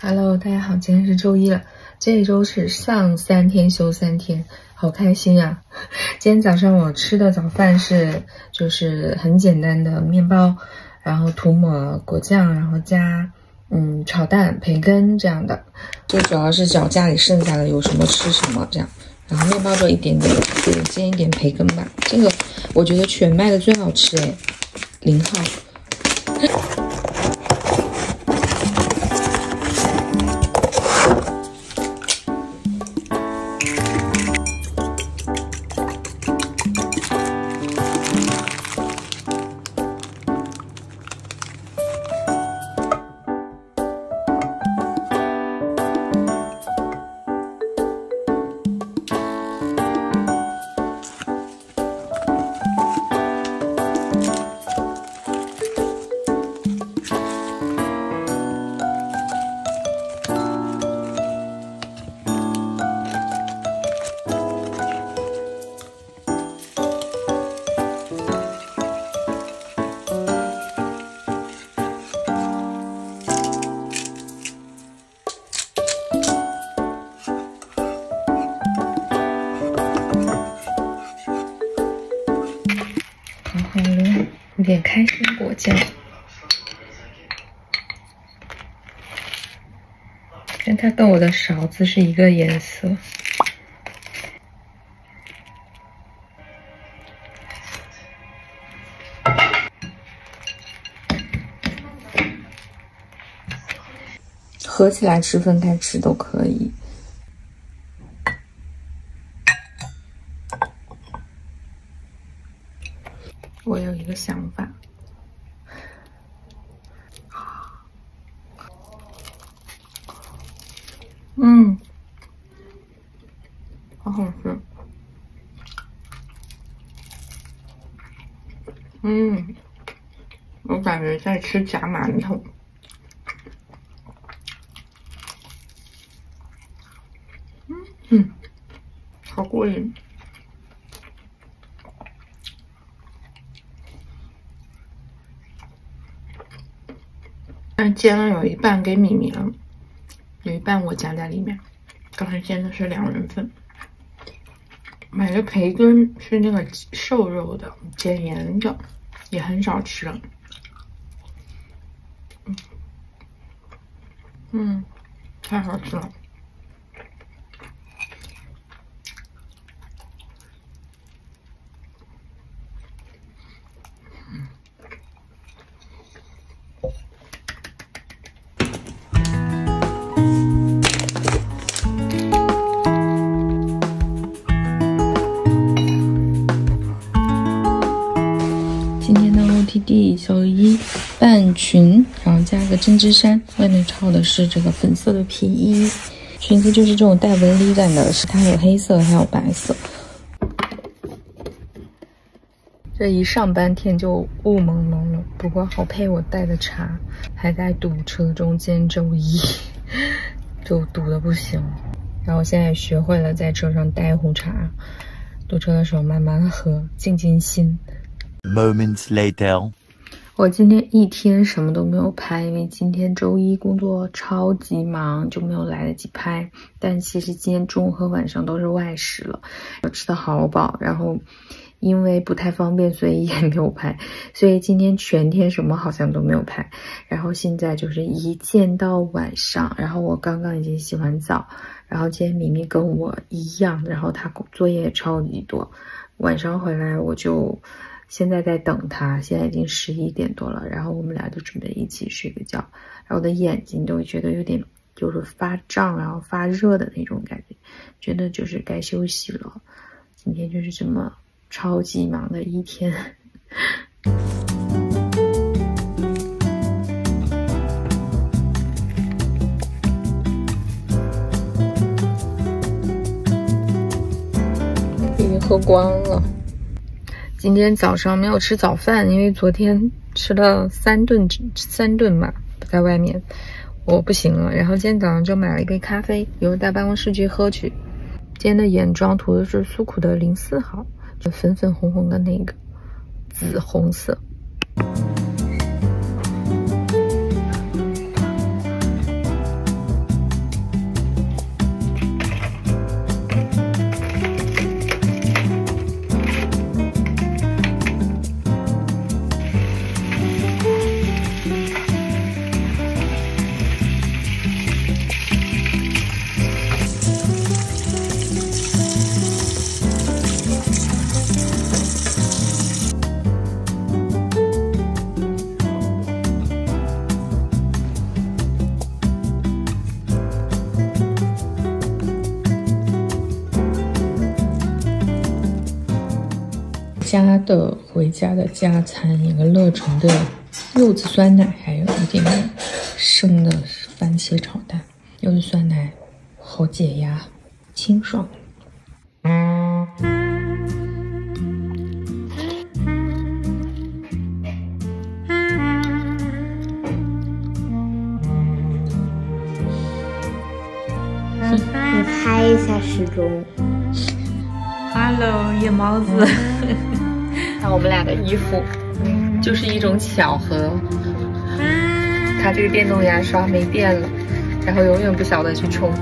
Hello， 大家好，今天是周一了，这一周是上3天休3天，好开心啊！今天早上我吃的早饭就是很简单的面包，然后涂抹果酱，然后加炒蛋、培根这样的。最主要是找家里剩下的有什么吃什么这样。然后面包就一点点，就煎一点培根吧。这个我觉得全麦的最好吃哎，0号。有点开心果酱，但它跟我的勺子是一个颜色。合起来吃，分开吃都可以。我有一个想法，好好吃，我感觉在吃假馒头，好过瘾。但煎了有一半给米米了，有一半我夹在里面。刚才煎的是2人份。买的培根是那个瘦肉的，减盐的，也很少吃了。太好吃了。今天的 OTD 小衣半裙，然后加个针织衫，外面套的是这个粉色的皮衣，裙子就是这种带纹理感的，它有黑色还有白色。这一上班天就雾蒙蒙了，不过好配我带的茶，还在堵车中间周一，就堵得不行。然后我现在也学会了在车上带一壶茶，堵车的时候慢慢喝，静静心。Moments later， 我今天一天什么都没有拍，因为今天周一工作超级忙，就没有来得及拍。但其实今天中午和晚上都是外食了，我吃的好饱，然后因为不太方便，所以也没有拍。所以今天全天什么好像都没有拍。然后现在就是一见到晚上，然后我刚刚已经洗完澡，然后今天明明跟我一样，然后他作业也超级多，晚上回来我就现在在等他，现在已经11点多了，然后我们俩就准备一起睡个觉，然后我的眼睛都觉得有点就是发胀，然后发热的那种感觉，觉得就是该休息了。今天就是这么超级忙的一天。已经喝光了。今天早上没有吃早饭，因为昨天吃了3顿吧，在外面我不行了。然后今天早上就买了一杯咖啡，一会儿到办公室去喝去。今天的眼妆涂的是苏苦的04号，就粉粉红红的那个紫红色。回家的加餐，一个乐成的柚子酸奶，还有一点点生的番茄炒蛋。柚子酸奶好解压，清爽。你拍一下时钟。Hello， 夜猫子。看我们俩的衣服，就是一种巧合。他这个电动牙刷没电了，然后永远不晓得去充。